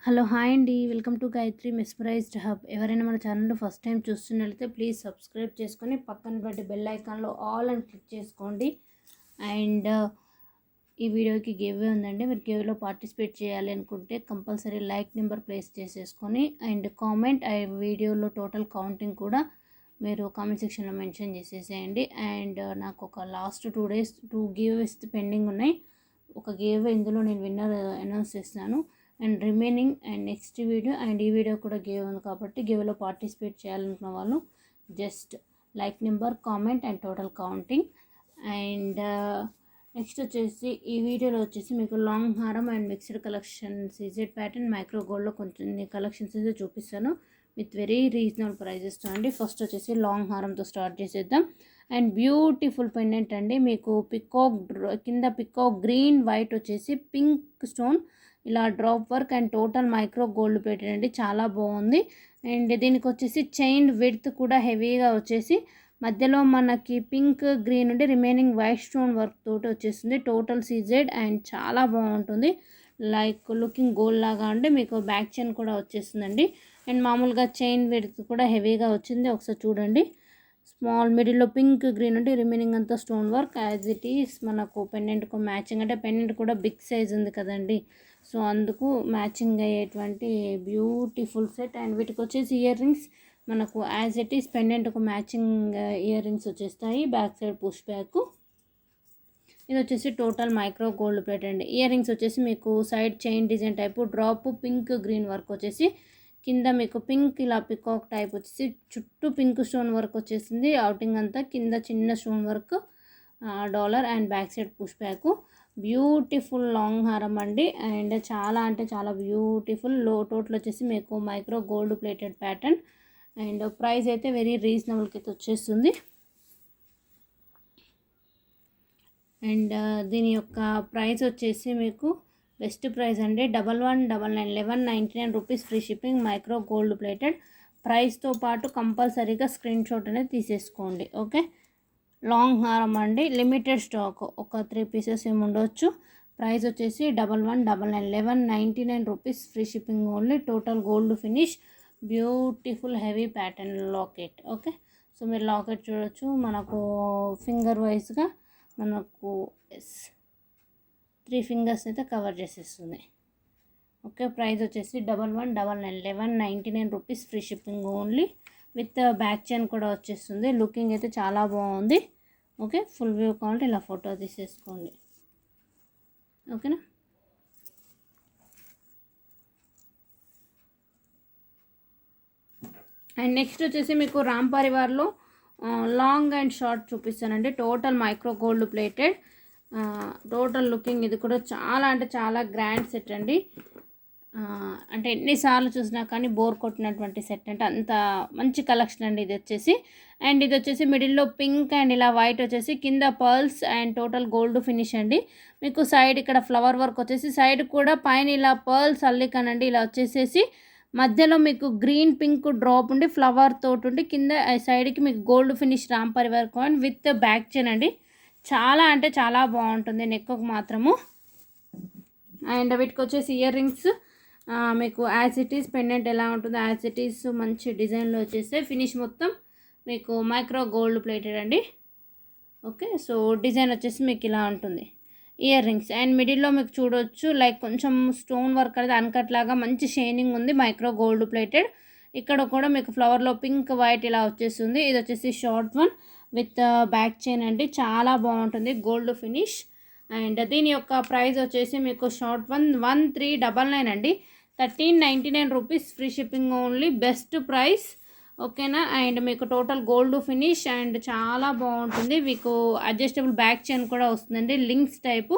Hello hi అండి. Welcome to Gayatri mesmerised hub. ఎవరైనా మన ఛానల్‌ని ఫస్ట్ టైం చూస్తున్నట్లయితే ప్లీజ్ సబ్స్క్రైబ్ చేసుకొని పక్కన పడ్డ బెల్ ఐకాన్‌లో ఆల్ అని క్లిక్ చేసుకోండి. అండ్ ఈ వీడియోకి గివ్వే ఉందండి. మీరు గివ్వేలో పార్టిసిపేట్ చేయాలి అనుకుంటే కంపల్సరీ లైక్ నెంబర్ ప్లేస్ చేసేసుకొని అండ్ కామెంట్ వీడియోలో టోటల్ కౌంటింగ్ కూడా మీరు కామెంట్ సెక్షన్లో మెన్షన్ చేసేసేయండి. అండ్ నాకు ఒక లాస్ట్ 2 డేస్ 2 గివ్వేస్ పెండింగ్ ఉన్నాయి. ఒక గివ్వే ఇందులో నేను విన్నర్ అనౌన్స్ చేస్తున్నాను. And remaining and next video and ఈ వీడియో కూడా గివ్ ఉంది కాబట్టి గివ్లో పార్టిసిపేట్ చేయాలనుకున్న వాళ్ళు just like number comment and total counting. And next వచ్చేసి ఈ వీడియోలో వచ్చేసి మీకు లాంగ్ హారం and mixed collection CZ pattern micro గోల్డ్లో కొంచెం కలెక్షన్స్ అయితే చూపిస్తాను విత్ వెరీ రీజనబుల్ ప్రైజెస్తో అండి. ఫస్ట్ వచ్చేసి లాంగ్ హారంతో స్టార్ట్ చేసేద్దాం. అండ్ బ్యూటిఫుల్ పెండెంట్ అండి. మీకు పికాక్ కింద పికాక్ గ్రీన్ వైట్ వచ్చేసి పింక్ స్టోన్ ఇలా drop work and total micro gold plated అండి. చాలా బాగుంది. అండ్ దీనికి వచ్చేసి చైన్ విడ్త్ కూడా హెవీగా వచ్చేసి మధ్యలో మనకి పింక్ గ్రీన్ ఉండి రిమైనింగ్ వైట్ స్టోన్ వర్క్ తోటి వచ్చేస్తుంది. టోటల్ సీజెడ్ అండ్ చాలా బాగుంటుంది. లైక్ లుకింగ్ గోల్డ్ లాగా ఉండి మీకు బ్యాక్ చైన్ కూడా వచ్చేస్తుందండి. అండ్ మామూలుగా చైన్ విడ్త్ కూడా హెవీగా వచ్చింది. ఒకసారి చూడండి. స్మాల్ మిడిల్లో పింక్ గ్రీన్ అంటే రిమైనింగ్ అంతా stone work as it is మనకు పెండెంట్కు మ్యాచింగ్. అంటే పెండెంట్ కూడా బిగ్ సైజ్ ఉంది కదండి, సో అందుకు మ్యాచింగ్ అయ్యేటువంటి బ్యూటిఫుల్ సెట్. అండ్ వీటికి వచ్చేసి ఇయర్ రింగ్స్ మనకు యాజ్ ఇట్ ఈస్ పెండెంట్కు మ్యాచింగ్ ఇయర్ రింగ్స్ వచ్చేస్తాయి. Back side push back. ఇది వచ్చేసి టోటల్ మైక్రో గోల్డ్ ప్లేట్ అండి. ఇయర్ రింగ్స్ వచ్చేసి మీకు side chain design type drop pink green work వచ్చేసి కింద మీకు పింక్ ఇలా పికాక్ టైప్ వచ్చేసి చుట్టూ పింక్ స్టోన్ వర్క్ వచ్చేసింది. అవుటింగ్ అంతా కింద చిన్న stone work dollar and back side push back. Beautiful long హారం అండి. అండ్ చాలా అంటే చాలా బ్యూటిఫుల్. టోటల్ వచ్చేసి మీకు micro gold plated pattern. And price అయితే వెరీ రీజనబుల్కి అయితే వచ్చేస్తుంది. అండ్ దీని యొక్క ప్రైస్ వచ్చేసి మీకు బెస్ట్ ప్రైస్ అండి 1199 1199 rupees free shipping micro gold plated. ప్రైస్తో పాటు కంపల్సరీగా స్క్రీన్ షాట్ అనేది తీసేసుకోండి. ఓకే, లాంగ్ హారం అండి. లిమిటెడ్ స్టాక్, ఒక 3 పీసెస్ ఏమి ఉండొచ్చు. ప్రైస్ వచ్చేసి 1199 1199 rupees free shipping only. Total gold finish beautiful heavy pattern locket. Okay, so మీరు లాకెట్ చూడొచ్చు. మనకు ఫింగర్ వైజ్గా మనకు 3 ఫింగర్స్ అయితే కవర్ చేసేస్తుంది. ఓకే, ప్రైస్ వచ్చేసి 1199 1199 rupees free shipping only with back chain కూడా వచ్చేస్తుంది. లుకింగ్ అయితే చాలా బాగుంది. ఓకే, ఫుల్ వ్యూ కావాలంటే ఇలా ఫోటో తీసేసుకోండి. ఓకేనా. అండ్ నెక్స్ట్ వచ్చేసి మీకు రామ్ పరివార్లో లాంగ్ అండ్ షార్ట్ చూపిస్తానండి. Total micro gold plated. Total looking ఇది కూడా చాలా అంటే చాలా గ్రాండ్ సెట్ అండి. అంటే ఎన్నిసార్లు చూసినా కానీ బోర్ కొట్టినటువంటి సెట్ అంటే అంత మంచి కలెక్షన్ అండి ఇది వచ్చేసి. అండ్ ఇది వచ్చేసి మిడిల్లో పింక్ అండ్ ఇలా వైట్ వచ్చేసి కింద pearls and total gold finish అండి. మీకు సైడ్ ఇక్కడ ఫ్లవర్ వర్క్ వచ్చేసి సైడ్ కూడా పైన ఇలా పర్ల్స్ అల్లికనండి ఇలా వచ్చేసేసి మధ్యలో మీకు గ్రీన్ పింక్ డ్రాప్ ఉండి ఫ్లవర్ తోటి ఉండి కింద సైడ్కి మీకు gold finish Ram Parivar coin with back chain అండి. చాలా అంటే చాలా బాగుంటుంది నెక్కు మాత్రము. అండ్ వీటికి వచ్చేసి ఇయర్ రింగ్స్ మీకు యాజ్ ఇట్ ఈస్ పెండెంట్ ఎలా ఉంటుందో యాజ్ ఇట్ ఈస్ మంచి డిజైన్లో వచ్చేస్తే ఫినిష్ మొత్తం మీకు మైక్రో గోల్డ్ ప్లేటెడ్ అండి. ఓకే, సో డిజైన్ వచ్చేసి మీకు ఇలా ఉంటుంది ఇయర్ రింగ్స్. అండ్ మిడిల్లో మీకు చూడొచ్చు లైక్ కొంచెం స్టోన్ వర్క్ అనేది అన్కట్ లాగా మంచి షైనింగ్ ఉంది మైక్రో గోల్డ్ ప్లేటెడ్. ఇక్కడ కూడా మీకు ఫ్లవర్లో పింక్ వైట్ ఇలా వచ్చేస్తుంది. ఇది వచ్చేసి short one with back chain అండి. చాలా బాగుంటుంది గోల్డ్ ఫినిష్. అండ్ దీని యొక్క ప్రైస్ వచ్చేసి మీకు షార్ట్ వన్ 1399 అండి. 1399 rupees free shipping only. Best price. ఓకేనా. అండ్ మీకు టోటల్ గోల్డ్ ఫినిష్ అండ్ చాలా బాగుంటుంది. మీకు అడ్జస్టబుల్ బ్యాక్ చైన్ కూడా వస్తుందండి లింక్స్ టైపు.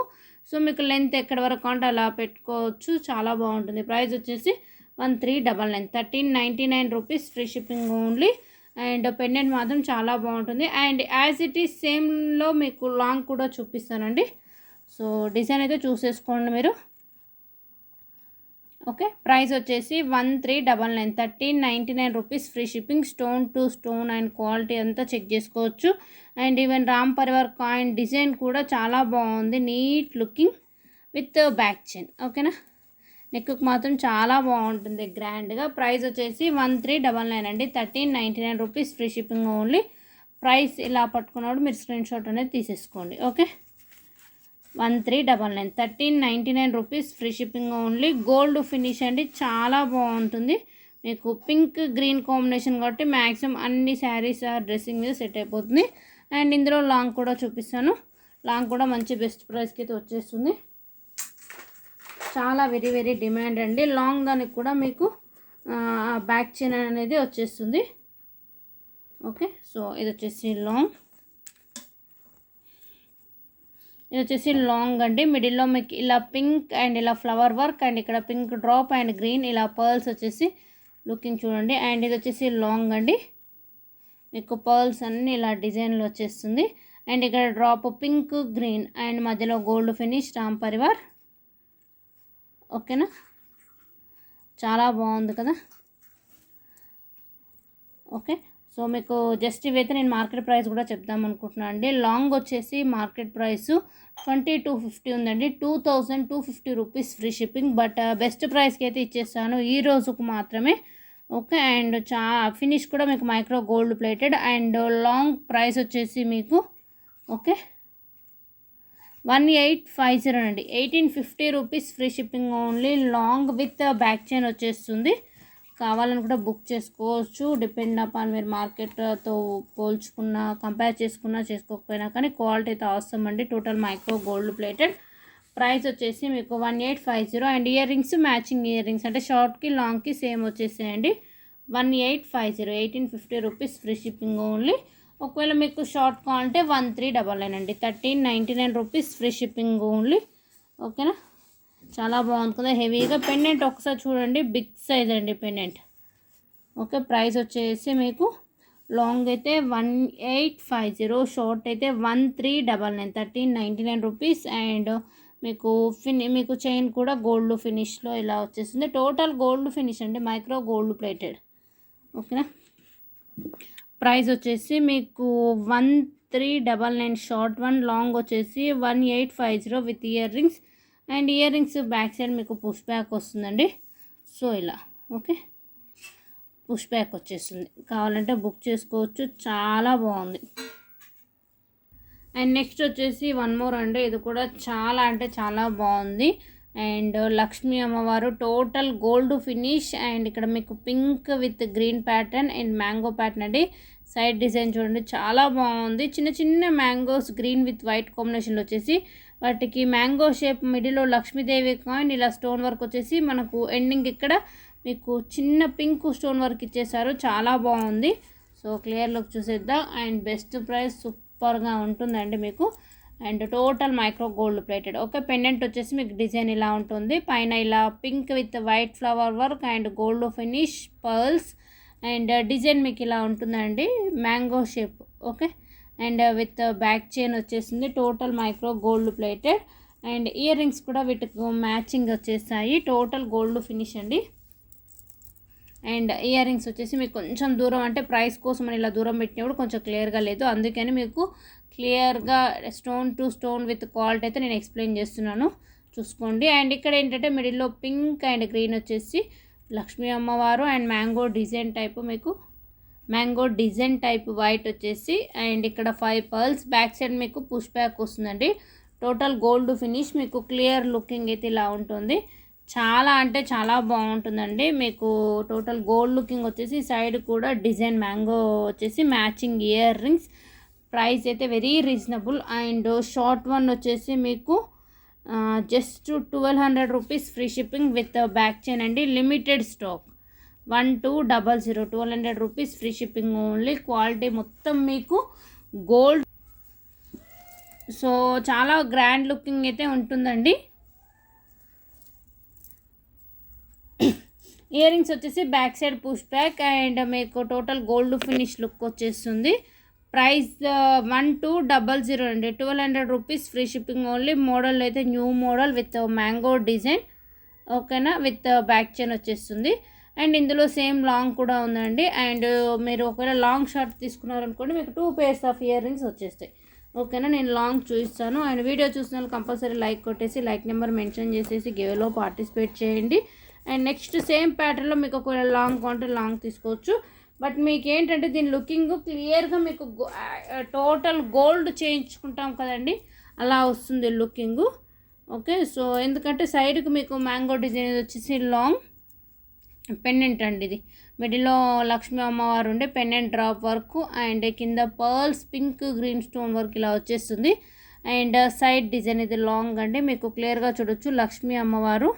సో మీకు లెంత్ ఎక్కడి వరకు అంటే అలా పెట్టుకోవచ్చు. చాలా బాగుంటుంది. ప్రైస్ వచ్చేసి 1399 1399 rupees free shipping only. And pendant మాత్రం చాలా బాగుంటుంది. అండ్ యాజ్ ఇట్ ఈస్ సేమ్లో మీకు లాంగ్ కూడా చూపిస్తానండి. సో డిజైన్ అయితే చూసేసుకోండి మీరు. ఓకే, ప్రైస్ వచ్చేసి 1399 1399 rupees free shipping. Stone to stone and quality అంతా చెక్ చేసుకోవచ్చు. And even Ram Parivar coin design కూడా చాలా బాగుంది. Neat looking with back chain. ఓకేనా. నెక్కు మాత్రం చాలా బాగుంటుంది గ్రాండ్గా. ప్రైస్ వచ్చేసి 1399 అండి, 1399 rupees, free shipping only. Price ఇలా పట్టుకున్నప్పుడు మీరు స్క్రీన్ షాట్ అనేది తీసేసుకోండి. Okay, 1399, 1399 rupees, free shipping only. Gold finish అండి, చాలా బాగుంటుంది. మీకు పింక్ గ్రీన్ కాంబినేషన్ కాబట్టి మ్యాక్సిమం అన్ని శారీస్ డ్రెస్సింగ్ మీద సెట్ అయిపోతుంది. అండ్ ఇందులో లాంగ్ కూడా చూపిస్తాను. లాంగ్ కూడా మంచి బెస్ట్ ప్రైస్కి అయితే వచ్చేస్తుంది. చాలా వెరీ వెరీ డిమాండ్ అండి. లాంగ్ దానికి కూడా మీకు బ్యాక్ చైన్ అనేది వచ్చేస్తుంది. ఓకే, సో ఇది వచ్చేసి లాంగ్. ఇది వచ్చేసి లాంగ్ అండి. మిడిల్లో మీకు ఇలా పింక్ అండ్ ఇలా ఫ్లవర్ వర్క్ అండ్ ఇక్కడ పింక్ డ్రాప్ అండ్ గ్రీన్ ఇలా పర్ల్స్ వచ్చేసి లుకింగ్ చూడండి. అండ్ ఇది వచ్చేసి లాంగ్ అండి. మీకు పర్ల్స్ అన్నీ ఇలా డిజైన్లో వచ్చేస్తుంది. అండ్ ఇక్కడ డ్రాప్ పింక్ గ్రీన్ అండ్ మధ్యలో గోల్డ్ ఫినిష్ రామ్ పరివార్. ఓకేనా, చాలా బాగుంది కదా. ఓకే, సో మీకు జస్ట్ ఇవైతే నేను మార్కెట్ ప్రైస్ కూడా చెప్దాం అనుకుంటున్నాను అండి. లాంగ్ వచ్చేసి మార్కెట్ ప్రైస్ 2250 ఉందండి, 2250 rupees, free shipping. But best ప్రైస్కి అయితే ఇచ్చేస్తాను ఈ రోజుకు మాత్రమే. ఓకే, అండ్ ఫినిష్ కూడా మీకు micro gold plated. And long price వచ్చేసి మీకు ఓకే 1850 అండి, 1850 rupees, free shipping only. Long with back chain వచ్చేస్తుంది. కావాలని కూడా బుక్ చేసుకోవచ్చు. డిపెండ్ అపాన్ మీరు మార్కెట్తో పోల్చుకున్నా కంపేర్ చేసుకున్నా చేసుకోకపోయినా కానీ క్వాలిటీ అయితే అవసరం అండి. Total micro gold plated. Price వచ్చేసి మీకు 1850. And ear rings matching ear rings అంటే షార్ట్కి లాంగ్కి సేమ్ వచ్చేసేయండి. 1850, 1850 రూపీస్, ఫ్రీ షిప్పింగ్ ఓన్లీ. ఒకవేళ మీకు షార్ట్ కావాలంటే 1399 అండి, 1399 రూపీస్, ఫ్రీ షిప్పింగ్ ఓన్లీ. ఓకేనా, చాలా బాగుంది కదా హెవీగా. పెండెంట్ ఒకసారి చూడండి, బిగ్ సైజ్ అండి పెండెంట్. ఓకే, ప్రైస్ వచ్చేసి మీకు లాంగ్ అయితే 1850, షార్ట్ అయితే 1399, 1399 రూపీస్. అండ్ మీకు చైన్ కూడా గోల్డ్ ఫినిష్లో ఇలా వచ్చేస్తుంది. టోటల్ గోల్డ్ ఫినిష్ అండి, మైక్రో గోల్డ్ ప్లేటెడ్. ఓకేనా, ప్రైస్ వచ్చేసి మీకు 1399 షార్ట్ వన్, లాంగ్ వచ్చేసి 1850 with ear rings. And ear rings back side మీకు పుష్ బ్యాక్ వస్తుందండి. సో ఇలా ఓకే, పుష్ బ్యాక్ వచ్చేస్తుంది. కావాలంటే బుక్ చేసుకోవచ్చు, చాలా బాగుంది. అండ్ నెక్స్ట్ వచ్చేసి వన్ మోర్ అండి, ఇది కూడా చాలా అంటే చాలా బాగుంది. అండ్ లక్ష్మీ అమ్మవారు టోటల్ గోల్డ్ ఫినిష్. అండ్ ఇక్కడ మీకు pink with green pattern and mango pattern అండి. సైడ్ డిజైన్ చూడండి, చాలా బాగుంది. చిన్న చిన్న మ్యాంగోస్ గ్రీన్ విత్ వైట్ కాంబినేషన్లో వచ్చేసి వాటికి మ్యాంగో షేప్ మిడిల్లో లక్ష్మీదేవి కాయిన్ ఇలా స్టోన్ వర్క్ వచ్చేసి మనకు ఎండింగ్ ఇక్కడ మీకు చిన్న పింక్ స్టోన్ వర్క్ ఇచ్చేసారు. చాలా బాగుంది. సో క్లియర్ లుక్ చూసేద్దాం. అండ్ బెస్ట్ ప్రైస్ సూపర్గా ఉంటుందండి మీకు. And total micro gold plated. Okay, pendant వచ్చేసి మీకు డిజైన్ ఇలా ఉంటుంది. పైన ఇలా pink with white flower work and gold finish pearls. And design మీకు ఇలా ఉంటుందండి, mango shape. Okay, and with back chain వచ్చేసింది. Total micro gold plated. And earrings కూడా వీటికి మ్యాచింగ్ వచ్చేసాయి. టోటల్ గోల్డ్ ఫినిష్ అండి. అండ్ ఇయర్ రింగ్స్ వచ్చేసి మీకు కొంచెం దూరం అంటే ప్రైస్ కోసం అని ఇలా దూరం పెట్టినప్పుడు కొంచెం క్లియర్గా లేదు, అందుకని మీకు క్లియర్గా stone to stone with quality అయితే నేను ఎక్స్ప్లెయిన్ చేస్తున్నాను, చూసుకోండి. అండ్ ఇక్కడ ఏంటంటే మిడిల్లో పింక్ అండ్ గ్రీన్ వచ్చేసి లక్ష్మీ అమ్మవారు అండ్ మ్యాంగో డిజైన్ టైపు మీకు మ్యాంగో డిజైన్ టైప్ వైట్ వచ్చేసి. అండ్ ఇక్కడ 5 పర్ల్స్. బ్యాక్ సైడ్ మీకు పుష్ బ్యాక్ వస్తుందండి. టోటల్ గోల్డ్ ఫినిష్ మీకు క్లియర్ లుకింగ్ అయితే ఇలా ఉంటుంది. చాలా అంటే చాలా బాగుంటుందండి. మీకు టోటల్ గోల్డ్ లుకింగ్ వచ్చేసి సైడ్ కూడా డిజైన్ మ్యాంగో వచ్చేసి మ్యాచింగ్ ఇయర్ రింగ్స్. ప్రైస్ అయితే very reasonable. And short one వచ్చేసి మీకు just 1200 rupees, free shipping with back chain అండి. Limited stock 1200, 1200 rupees, free shipping only. Quality మొత్తం మీకు గోల్డ్. సో చాలా గ్రాండ్ లుకింగ్ అయితే ఉంటుందండి. ఇయర్ రింగ్స్ వచ్చేసి back side push back and మీకు టోటల్ గోల్డ్ ఫినిష్ లుక్ వచ్చేస్తుంది. ప్రైస్ 1200 అండి, 1200 rupees, free shipping only. Model అయితే new model with mango design. ఓకేనా, విత్ బ్యాక్ చైన్ వచ్చేస్తుంది. అండ్ ఇందులో సేమ్ లాంగ్ కూడా ఉందండి. అండ్ మీరు ఒకవేళ లాంగ్ షార్ట్ తీసుకున్నారనుకోండి మీకు 2 pairs ఆఫ్ ఇయర్ రింగ్స్ వచ్చేస్తాయి. ఓకేనా. నేను లాంగ్ చూపిస్తాను. అండ్ వీడియో చూసిన వాళ్ళు కంపల్సరీ లైక్ కొట్టేసి లైక్ నెంబర్ మెన్షన్ చేసేసి గివ్లో పార్టిసిపేట్ చేయండి. అండ్ నెక్స్ట్ సేమ్ ప్యాటర్న్లో మీకు ఒకవేళ లాంగ్ కావాలంటే లాంగ్ తీసుకోవచ్చు. బట్ మీకు ఏంటంటే దీని లుకింగ్ క్లియర్గా మీకు టోటల్ గోల్డ్ చేయించుకుంటాం కదండి, అలా వస్తుంది లుకింగు. ఓకే, సో ఎందుకంటే సైడ్కి మీకు మ్యాంగో డిజైన్ వచ్చేసి లాంగ్ పెండెంట్ అండి. ఇది మిడిల్లో లక్ష్మీ అమ్మవారు ఉండే పెండెంట్ డ్రాప్ వర్క్ అండ్ కింద pearls pink green stone work ఇలా వచ్చేస్తుంది. అండ్ సైడ్ డిజైన్ ఇది లాంగ్ అండి, మీకు క్లియర్గా చూడొచ్చు లక్ష్మీ అమ్మవారు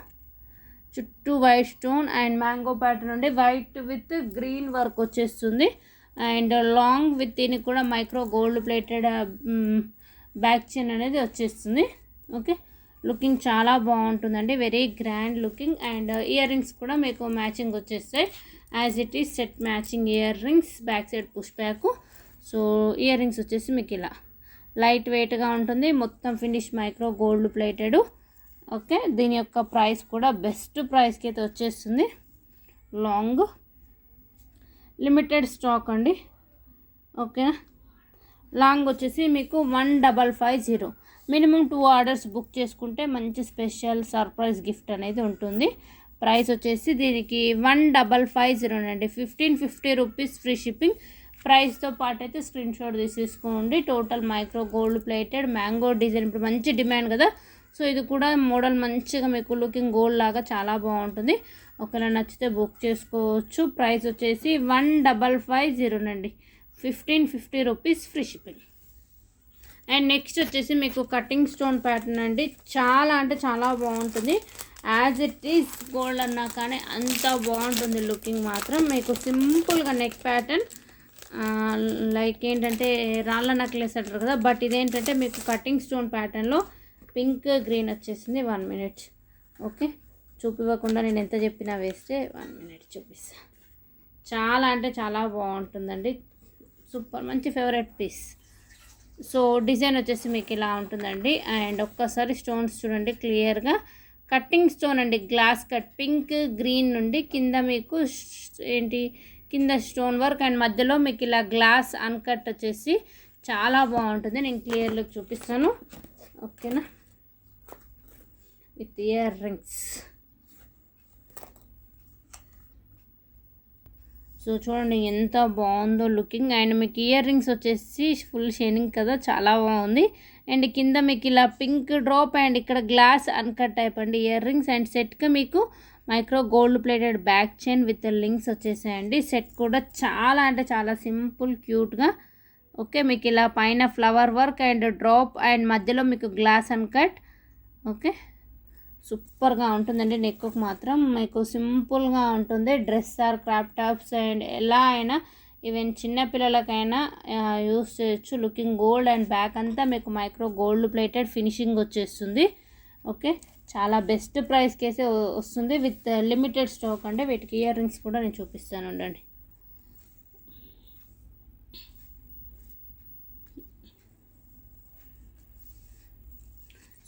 చుట్టూ white stone and mango pattern ఉండి వైట్ విత్ గ్రీన్ వర్క్ వచ్చేస్తుంది. అండ్ లాంగ్ విత్ దీనికి కూడా micro gold plated back chain అనేది వచ్చేస్తుంది. ఓకే, లుకింగ్ చాలా బాగుంటుందండి, very grand looking. And earrings కూడా మీకు మ్యాచింగ్ వచ్చేస్తాయి as it is set matching ear rings, back side push back. So ear rings వచ్చేసి మీకు ఇలా లైట్ వెయిట్గా ఉంటుంది, మొత్తం finish micro gold plated. Okay, దీని యొక్క ప్రైస్ కూడా బెస్ట్ ప్రైస్కి అయితే వచ్చేస్తుంది. లాంగ్ లిమిటెడ్ స్టాక్ అండి. ఓకేనా, లాంగ్ వచ్చేసి మీకు 1550. మినిమం 2 ఆర్డర్స్ బుక్ చేసుకుంటే మంచి స్పెషల్ సర్ప్రైజ్ గిఫ్ట్ అనేది ఉంటుంది. ప్రైస్ వచ్చేసి దీనికి 1550 అండి, 1550 రూపీస్ ఫ్రీ షిప్పింగ్. ప్రైస్తో పాటు అయితే స్క్రీన్ షాట్ తీసేసుకోండి. Total micro gold plated mango design ఇప్పుడు మంచి డిమాండ్ కదా, సో ఇది కూడా మోడల్ మంచిగా మీకు లుకింగ్ గోల్డ్ లాగా చాలా బాగుంటుంది. ఒకవేళ నచ్చితే బుక్ చేసుకోవచ్చు. ప్రైస్ వచ్చేసి 1550 అండి, 1550 rupees free shipping. And next వచ్చేసి మీకు కటింగ్ స్టోన్ ప్యాటర్న్ అండి, చాలా అంటే చాలా బాగుంటుంది. యాజ్ ఇట్ ఈస్ గోల్డ్ అన్నా కానీ అంత బాగుంటుంది లుకింగ్ మాత్రం. మీకు సింపుల్గా నెక్ ప్యాటర్న్ లైక్ ఏంటంటే రాళ్ళ నెక్లెస్ అంటారు కదా, బట్ ఇదేంటంటే మీకు కటింగ్ స్టోన్ ప్యాటర్న్లో పింక్ గ్రీన్ వచ్చేసింది. 1 మినిట్. ఓకే, చూపివ్వకుండా నేను ఎంత చెప్పినా వేస్తే 1 మినిట్ చూపిస్తాను. చాలా అంటే చాలా బాగుంటుందండి, సూపర్ మంచి ఫేవరెట్ పీస్. సో డిజైన్ వచ్చేసి మీకు ఇలా ఉంటుందండి. అండ్ ఒక్కసారి స్టోన్స్ చూడండి క్లియర్గా, కట్టింగ్ స్టోన్ అండి, గ్లాస్ కట్ పింక్ గ్రీన్ నుండి కింద మీకు ఏంటి కింద స్టోన్ వర్క్ అండ్ మధ్యలో మీకు ఇలా గ్లాస్ అన్కట్ వచ్చేసి చాలా బాగుంటుంది. నేను క్లియర్గా చూపిస్తాను. ఓకేనా, విత్ ఇయర్ రింగ్స్. సో చూడండి ఎంత బాగుందో లుకింగ్. అండ్ మీకు ఇయర్ రింగ్స్ వచ్చేసి ఫుల్ షైనింగ్ కదా, చాలా బాగుంది. అండ్ కింద మీకు ఇలా పింక్ డ్రాప్ అండ్ ఇక్కడ గ్లాస్ అన్కట్ టైప్ అండి ఇయర్ రింగ్స్. అండ్ సెట్కి మీకు micro gold plated back chain with links వచ్చేసాయండి. సెట్ కూడా చాలా అంటే చాలా సింపుల్ క్యూట్గా. ఓకే, మీకు ఇలా పైన flower work and drop and మధ్యలో మీకు గ్లాస్ అన్కట్. ఓకే, సూపర్గా ఉంటుందండి. నెక్కు మాత్రం మీకు సింపుల్గా ఉంటుంది. Dress are crop tops and ఎలా అయినా ఈవెన్ చిన్నపిల్లలకైనా యూస్ చేయొచ్చు. లుకింగ్ గోల్డ్ అండ్ బ్యాక్ అంతా మీకు మైక్రో గోల్డ్ ప్లేటెడ్ ఫినిషింగ్ వచ్చేస్తుంది. ఓకే, చాలా బెస్ట్ ప్రైస్కి అయితే వస్తుంది విత్ లిమిటెడ్ స్టాక్ అండి. వీటికి ఇయర్ రింగ్స్ కూడా నేను చూపిస్తాను ఉండండి.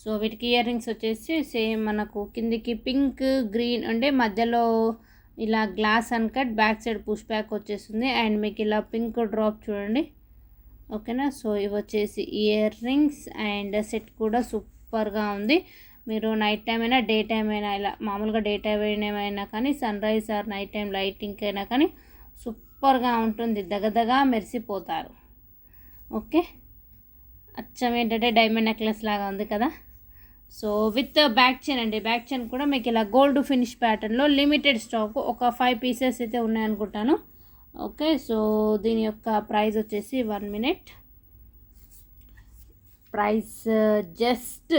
సో వీటికి ఇయర్ రింగ్స్ వచ్చేసి సేమ్ మనకు కిందికి పింక్ గ్రీన్ అంటే మధ్యలో ఇలా glass uncut back side push back వచ్చేస్తుంది. అండ్ మీకు ఇలా పింక్ డ్రాప్ చూడండి. ఓకేనా, సో ఇవి వచ్చేసి ఇయర్ రింగ్స్ అండ్ సెట్ కూడా సూపర్గా ఉంది. మీరు నైట్ టైం అయినా డే టైం అయినా ఇలా మామూలుగా డే టైం అయినా కానీ sunrise or night time lighting అయినా కానీ సూపర్గా ఉంటుంది, దగదగా మెరిసిపోతారు. ఓకే, అచ్చం ఏంటంటే డైమండ్ నెక్లెస్ లాగా ఉంది కదా. సో విత్ బ్యాక్ చైన్ అండి, బ్యాక్ చైన్ కూడా మీకు ఇలా గోల్డ్ ఫినిష్ ప్యాటర్న్లో లిమిటెడ్ స్టాక్ ఒక 5 పీసెస్ అయితే ఉన్నాయనుకుంటాను. ఓకే, సో దీని యొక్క ప్రైస్ వచ్చేసి 1 minute. Price just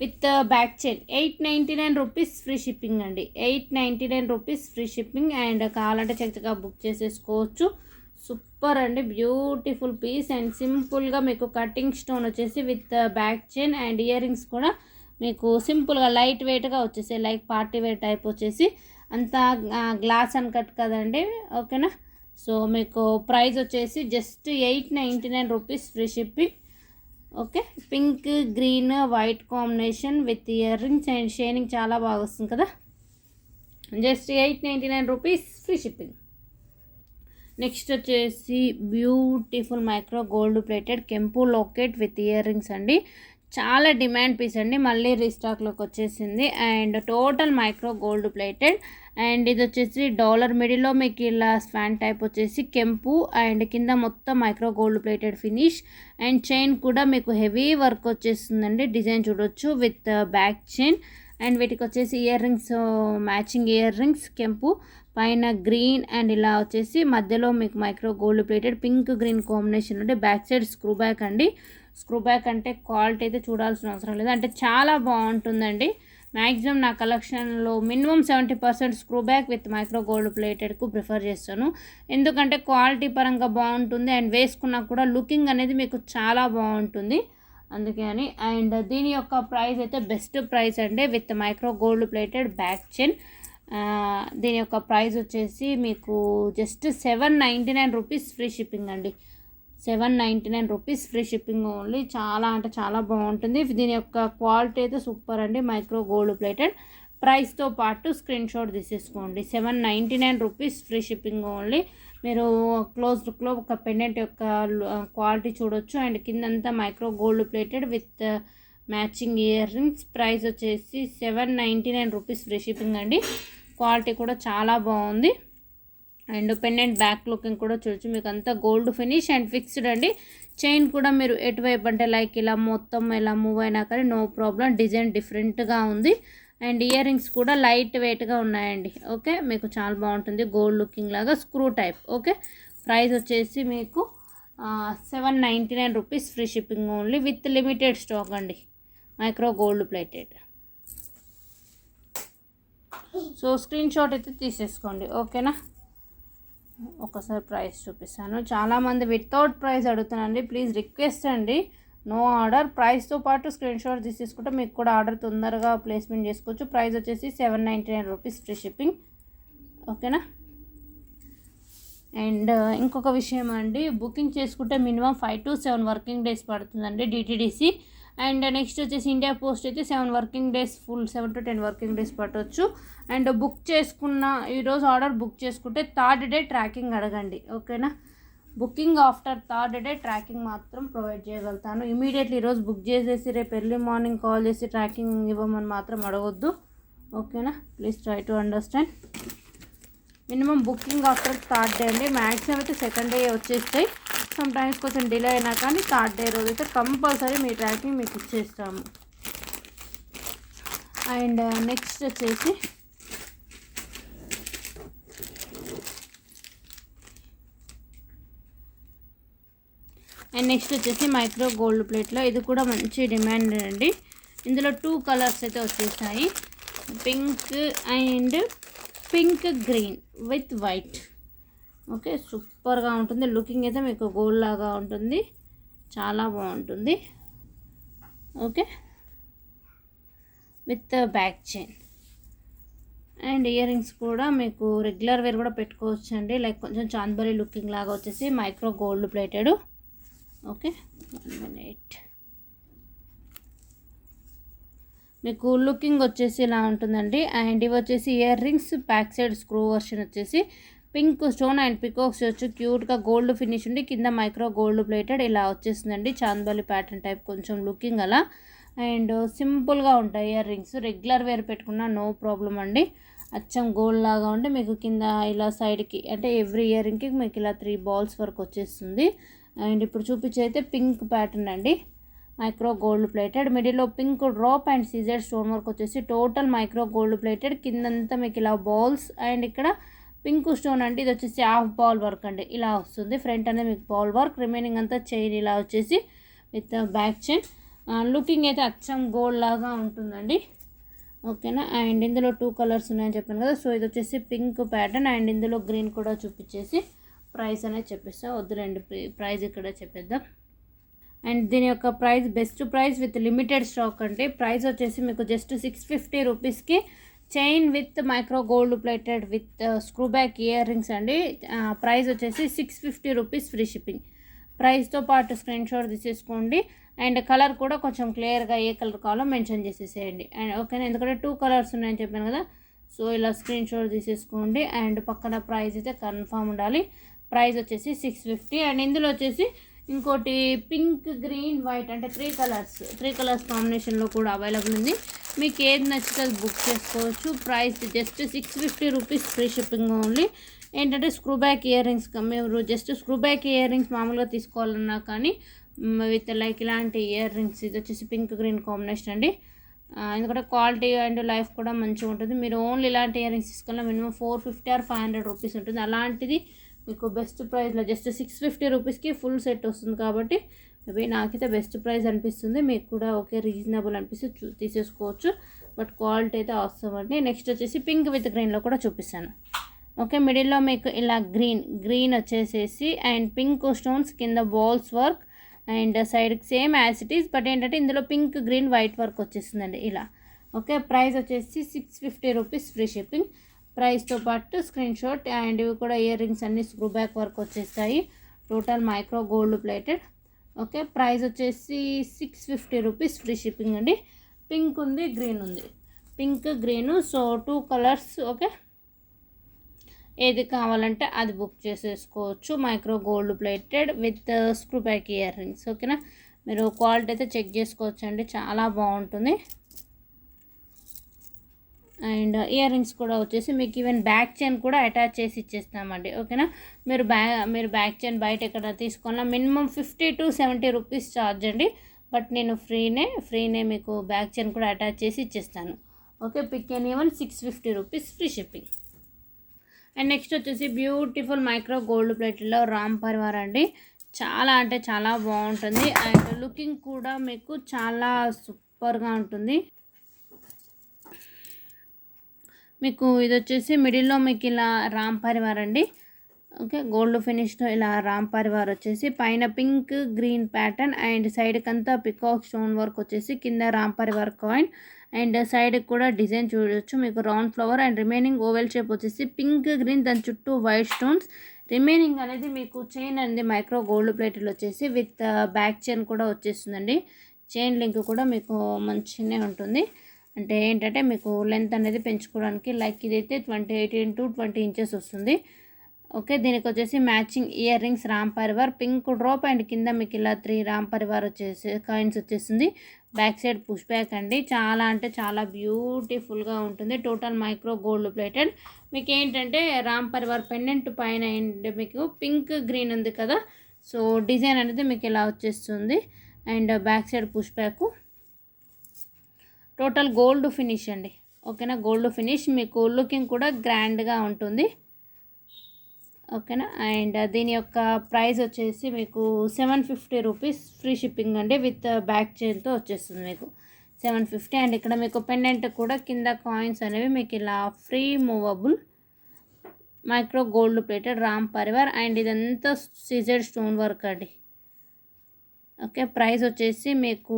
with back chain 899 rupees free shipping అండి, 899 రూపీస్ ఫ్రీ షిప్పింగ్. అండ్ కావాలంటే చక్కగా బుక్ చేసేసుకోవచ్చు. సూపర్ అండి, బ్యూటిఫుల్ పీస్. అండ్ సింపుల్గా మీకు కటింగ్ స్టోన్ వచ్చేసి with back chain and earrings కూడా మీకు సింపుల్గా లైట్ వెయిట్గా వచ్చేసి లైక్ పార్టీ వేర్ టైప్ వచ్చేసి అంతా గ్లాస్ అన్కట్ కదండి. ఓకేనా, సో మీకు ప్రైస్ వచ్చేసి just 899 rupees free shipping. Okay, pink green white combination with ear rings and shining చాలా బాగా వస్తుంది కదా. Just 899 rupees free shipping. Next వచ్చేసి బ్యూటిఫుల్ మైక్రో గోల్డ్ ప్లేటెడ్ కెంపు లాకెట్ విత్ ఇయర్ రింగ్స్ అండి. చాలా డిమాండ్ పీస్ అండి, మళ్ళీ రీస్టాక్లోకి వచ్చేసింది. And total micro gold plated. And ఇది వచ్చేసి డాలర్ మిడిల్లో మీకు ఇలా స్పాన్ టైప్ వచ్చేసి కెంపు, అండ్ కింద మొత్తం micro gold plated finish. And chain కూడా మీకు హెవీ వర్క్ వచ్చేస్తుందండి, డిజైన్ చూడొచ్చు విత్ బ్యాక్ చైన్. అండ్ వీటికి వచ్చేసి ear rings, matching ear rings కెంపు, పైన గ్రీన్ అండ్ ఇలా వచ్చేసి మధ్యలో మీకు micro gold plated pink green combination ఉంటే బ్యాక్ సైడ్ స్క్రూ బ్యాక్ అండి. స్క్రూ బ్యాక్ అంటే క్వాలిటీ అయితే చూడాల్సిన అవసరం లేదు, అంటే చాలా బాగుంటుందండి. మ్యాక్సిమం నా కలెక్షన్లో minimum 70% screw back with micro gold ప్లేటెడ్కు ప్రిఫర్ చేస్తాను, ఎందుకంటే క్వాలిటీ పరంగా బాగుంటుంది అండ్ వేసుకున్నా కూడా లుకింగ్ అనేది మీకు చాలా బాగుంటుంది, అందుకే అని. అండ్ దీని యొక్క ప్రైస్ అయితే బెస్ట్ ప్రైస్ అండి, with micro gold plated back chain. దీని యొక్క ప్రైస్ వచ్చేసి మీకు జస్ట్ 799 రూపీస్ ఫ్రీ షిప్పింగ్ అండి. 799 రూపీస్ ఫ్రీ షిప్పింగ్ ఓన్లీ. చాలా అంటే చాలా బాగుంటుంది. దీని యొక్క క్వాలిటీ అయితే సూపర్ అండి, మైక్రో గోల్డ్ ప్లేటెడ్. ప్రైస్తో పాటు స్క్రీన్ షాట్ తీసేసుకోండి. 799 రూపీస్ ఫ్రీ షిప్పింగ్ ఓన్లీ. మీరు క్లోజ్ లుక్లో ఒక పెండెంట్ యొక్క క్వాలిటీ చూడొచ్చు. అండ్ కిందంతా micro gold plated with matching earrings. Price వచ్చేసి 799 రూపీస్ ఫ్రీ షిప్పింగ్ అండి. క్వాలిటీ కూడా చాలా బాగుంది. అండ్ పెండెంట్ బ్యాక్ లుకింగ్ కూడా చూడొచ్చు, మీకు అంతా గోల్డ్ ఫినిష్ అండ్ ఫిక్స్డ్ అండి. చైన్ కూడా మీరు ఎటువైపు అంటే లైక్ ఇలా మొత్తం ఇలా మూవ్ అయినా కానీ నో ప్రాబ్లం, డిజైన్ డిఫరెంట్గా ఉంది. అండ్ ఇయర్ రింగ్స్ కూడా లైట్ వెయిట్గా ఉన్నాయండి. ఓకే, మీకు చాలా బాగుంటుంది, గోల్డ్ లుకింగ్ లాగా స్క్రూ టైప్. ఓకే, ప్రైస్ వచ్చేసి మీకు 799 rupees free shipping only, with limited stock అండి, micro gold plated. So screen shot అయితే తీసేసుకోండి, ఓకేనా. ఒకసారి ప్రైస్ చూపిస్తాను. చాలామంది వితౌట్ ప్రైస్ అడుగుతున్నానండి, ప్లీజ్ రిక్వెస్ట్ అండి, నో ఆర్డర్. ప్రైస్తో పాటు స్క్రీన్ షాట్ తీసేసుకుంటే మీకు కూడా ఆర్డర్ తొందరగా ప్లేస్మెంట్ చేసుకోవచ్చు. ప్రైస్ వచ్చేసి 799 రూపీస్ ఫ్రీ షిప్పింగ్, ఓకేనా. అండ్ ఇంకొక విషయం అండి, బుకింగ్ చేసుకుంటే మినిమం 5 to 7 వర్కింగ్ డేస్ పడుతుందండి డిటీడీసీ. అండ్ నెక్స్ట్ వచ్చేసి ఇండియా పోస్ట్ అయితే 7 working days, full 7 to 10 working days పట్టవచ్చు. అండ్ బుక్ చేసుకున్న ఈరోజు ఆర్డర్ బుక్ చేసుకుంటే 3rd డే ట్రాకింగ్ అడగండి, ఓకేనా. Booking after 3rd day tracking మాత్రం ప్రొవైడ్ చేయగలుగుతాను. ఇమీడియట్లీ ఈరోజు బుక్ చేసేసి రేపు ఎర్లీ మార్నింగ్ కాల్ చేసి ట్రాకింగ్ ఇవ్వమని మాత్రం అడగొద్దు, ఓకేనా. Please try to understand. Minimum booking after 3rd day అండి. మ్యాక్సిమం అయితే 2nd డే వచ్చేస్తాయి, సమ్ టైమ్స్ కొంచెం డిలే అయినా కానీ 3rd డే రోజు అయితే కంపల్సరీ మీ ట్రాకింగ్ మీకు ఇచ్చేస్తాము. అండ్ నెక్స్ట్ వచ్చేసి మైక్రో గోల్డ్ ప్లేట్లో ఇది కూడా మంచి డిమాండ్ అండి. ఇందులో 2 కలర్స్ అయితే వచ్చేసాయి, pink and pink green with white. Okay, సూపర్గా ఉంటుంది, లుకింగ్ అయితే మీకు గోల్డ్ లాగా ఉంటుంది, చాలా బాగుంటుంది. Okay, with back chain. And earrings కూడా మీకు రెగ్యులర్ వేర్ కూడా పెట్టుకోవచ్చు అండి, లైక్ కొంచెం చాంద్బరీ లుకింగ్ లాగా వచ్చేసి micro gold plated. Okay, 1 minute. మీకు లుకింగ్ వచ్చేసి ఇలా ఉంటుందండి. అండ్ ఇవి వచ్చేసి ear rings, back side screw version వచ్చేసి పింక్ స్టోన్ అండ్ పికాక్స్ వచ్చి క్యూట్గా గోల్డ్ ఫినిష్ ఉండి కింద మైక్రో గోల్డ్ ప్లేటెడ్ ఇలా వచ్చేసిందండి, చాంద్బలి ప్యాటర్న్ టైప్ కొంచెం లుకింగ్ అలా. అండ్ సింపుల్గా ఉంటాయి ఇయర్ రింగ్స్, రెగ్యులర్ వేర్ పెట్టుకున్నా నో ప్రాబ్లం అండి. అచ్చం గోల్డ్ లాగా ఉంటే మీకు కింద ఇలా సైడ్కి అంటే ఎవ్రీ ఇయర్ రింగ్కి మీకు ఇలా 3 balls వరకు వచ్చేస్తుంది. అండ్ ఇప్పుడు చూపించే అయితే పింక్ ప్యాటర్న్ అండి, మైక్రో గోల్డ్ ప్లేటెడ్. మిడిల్లో పింక్ డ్రాప్ అండ్ సీజర్ స్టోన్ వర్క్ వచ్చేసి టోటల్ మైక్రో గోల్డ్ ప్లేటెడ్. కిందంతా మీకు ఇలా బాల్స్ అండ్ ఇక్కడ పింక్ స్టోన్ అండి, ఇది వచ్చేసి హాఫ్ బాల్ వర్క్ అండి, ఇలా వస్తుంది. ఫ్రంట్ అనేది మీకు బాల్ వర్క్, రిమైనింగ్ అంతా చైన్ ఇలా వచ్చేసి విత్ బ్యాక్ చైన్. లుకింగ్ అయితే అచ్చం గోల్డ్ లాగా ఉంటుందండి, ఓకేనా. అండ్ ఇందులో 2 కలర్స్ ఉన్నాయని చెప్పాను కదా, సో ఇది వచ్చేసి పింక్ ప్యాటర్న్ అండ్ ఇందులో గ్రీన్ కూడా చూపించేసి ప్రైస్ అనేది చెప్పేస్తాం. వద్దులేండి, ప్రైస్ ఇక్కడ చెప్పేద్దాం. అండ్ దీని యొక్క price best price with limited stock అండి. ప్రైస్ వచ్చేసి మీకు జస్ట్ 650 రూపీస్కి chain with micro gold plated with screw back ear rings అండి. ప్రైస్ వచ్చేసి 650 రూపీస్ ఫ్రీ షిప్పింగ్. ప్రైస్తో పాటు స్క్రీన్ షాట్ తీసేసుకోండి. అండ్ కలర్ కూడా కొంచెం క్లియర్గా ఏ కలర్ కావాలో మెన్షన్ చేసేసేయండి. అండ్ ఓకేనా, ఎందుకంటే 2 కలర్స్ ఉన్నాయని చెప్పాను కదా, సో ఇలా స్క్రీన్ షాట్ తీసేసుకోండి. అండ్ పక్కన ప్రైస్ అయితే కన్ఫామ్ ఉండాలి. ప్రైస్ వచ్చేసి 650. అండ్ ఇందులో వచ్చేసి ఇంకోటి పింక్ గ్రీన్ వైట్ అంటే త్రీ కలర్స్ కాంబినేషన్లో కూడా అవైలబుల్ ఉంది. మీకు ఏది నచ్చితే అది బుక్ చేసుకోవచ్చు. Price just 650 rupees, free shipping only. ఏంటంటే స్క్రూ బ్యాక్ ఇయర్ రింగ్స్, మీరు just screw back ear rings మామూలుగా తీసుకోవాలన్నా కానీ విత్ లైక్ ఇలాంటి ఇయర్ రింగ్స్, ఇది వచ్చేసి పింక్ గ్రీన్ కాంబినేషన్ అండి. ఎందుకంటే క్వాలిటీ అండ్ లైఫ్ కూడా మంచిగా ఉంటుంది. మీరు ఓన్లీ ఇలాంటి ఇయర్ రింగ్స్ తీసుకోవాలన్నా మినిమం 450 ఆర్ 500 రూపీస్ ఉంటుంది. అలాంటిది మీకు బెస్ట్ ప్రైస్లో జస్ట్ 650 రూపీస్కి ఫుల్ సెట్ వస్తుంది. కాబట్టి మేబీ నాకైతే బెస్ట్ ప్రైస్ అనిపిస్తుంది. మీకు కూడా ఓకే రీజనబుల్ అనిపిస్తే తీసేసుకోవచ్చు. బట్ క్వాలిటీ అయితే అవసరం అండి. నెక్స్ట్ వచ్చేసి పింక్ విత్ గ్రీన్లో కూడా చూపిస్తాను. ఓకే, మిడిల్లో మీకు ఇలా గ్రీన్ వచ్చేసేసి అండ్ పింక్ స్టోన్స్ కింద బాల్స్ వర్క్ అండ్ సైడ్కి same as it is. But ఏంటంటే ఇందులో పింక్ గ్రీన్ వైట్ వర్క్ వచ్చేస్తుందండి ఇలా. ఓకే, ప్రైస్ వచ్చేసి 650 రూపీస్, ఫ్రీ షిప్పింగ్. ప్రైస్తో పాటు స్క్రీన్ షాట్. అండ్ ఇవి కూడా ఇయర్ రింగ్స్ అన్ని స్క్రూ బ్యాక్ వర్క్ వచ్చేస్తాయి. Total micro gold plated. Okay, price వచ్చేసి 650 రూపీస్, ఫ్రీ షిప్పింగ్ అండి. పింక్ ఉంది, గ్రీన్ ఉంది, pink green. So 2 colours. Okay, ఏది కావాలంటే అది బుక్ చేసేసుకోవచ్చు. Micro gold plated with screw back ear rings. ఓకేనా, మీరు క్వాలిటీ అయితే చెక్ చేసుకోవచ్చు అండి, చాలా బాగుంటుంది. అండ్ ఇయర్ రింగ్స్ కూడా వచ్చేసి మీకు ఈవెన్ బ్యాక్ చైన్ కూడా అటాచ్ చేసి ఇచ్చేస్తామండి. ఓకేనా, మీరు బ్యాక్ చైన్ బయట ఎక్కడ తీసుకోవాలన్నా మినిమం 50 to 70 రూపీస్ ఛార్జ్ అండి. బట్ నేను ఫ్రీనే మీకు బ్యాక్ చైన్ కూడా అటాచ్ చేసి ఇచ్చేస్తాను. Okay, pick and even 650 rupees, free shipping. And next వచ్చేసి బ్యూటిఫుల్ మైక్రో గోల్డ్ ప్లేట్లో రామ్ పరివార్ అండి. చాలా అంటే చాలా బాగుంటుంది. అండ్ లుకింగ్ కూడా మీకు చాలా సూపర్గా ఉంటుంది. మీకు ఇది వచ్చేసి మిడిల్లో మీకు ఇలా రామ్ పరివార్ అండి. ఓకే, గోల్డ్ ఫినిష్లో ఇలా రామ్ పరివార్ వచ్చేసి పైన పింక్ గ్రీన్ ప్యాటర్న్ అండ్ సైడ్కి అంతా పికాక్ స్టోన్ వర్క్ వచ్చేసి కింద రామ్ పరివార్ కాయిన్ అండ్ సైడ్కి కూడా డిజైన్ చూడవచ్చు. మీకు round flower and remaining oval shape వచ్చేసి పింక్ గ్రీన్, దాని చుట్టూ వైట్ స్టోన్స్. రిమైనింగ్ అనేది మీకు చైన్ అనేది మైక్రో గోల్డ్ ప్లేట్లు వచ్చేసి విత్ బ్యాక్ చైన్ కూడా వచ్చేస్తుందండి. చైన్ లింక్ కూడా మీకు మంచిగానే ఉంటుంది. అంటే ఏంటంటే మీకు లెంత్ అనేది పెంచుకోవడానికి. లైక్ ఇదైతే 18 to 20 ఇంచెస్ వస్తుంది. ఓకే, దీనికి వచ్చేసి matching ear rings Ram Parivar pink drop and కింద మీకు ఇలా 3 రామ్ పరివార్ వచ్చేసి కాయిన్స్ వచ్చేసింది. బ్యాక్ సైడ్ పుష్ బ్యాక్ అండి. చాలా అంటే చాలా బ్యూటిఫుల్గా ఉంటుంది. Total micro gold plated. మీకు ఏంటంటే రామ్ పరివార్ పెండెంట్ పైన మీకు పింక్ గ్రీన్ ఉంది కదా, సో డిజైన్ అనేది మీకు ఇలా వచ్చేస్తుంది. And back side push back. Total gold finish అండి. ఓకేనా, గోల్డ్ ఫినిష్. మీకు లుకింగ్ కూడా గ్రాండ్గా ఉంటుంది. ఓకేనా, అండ్ దీని యొక్క ప్రైస్ వచ్చేసి మీకు 750 రూపీస్, ఫ్రీ షిప్పింగ్ అండి. విత్ బ్యాక్ చైన్తో వచ్చేస్తుంది మీకు 750. అండ్ ఇక్కడ మీకు పెండెంట్ కూడా కింద కాయిన్స్ అనేవి మీకు ఇలా free movable micro gold plated Ram Parivar. And ఇదంతా సిజర్ స్టోన్ వర్క్ అండి. ఓకే, ప్రైస్ వచ్చేసి మీకు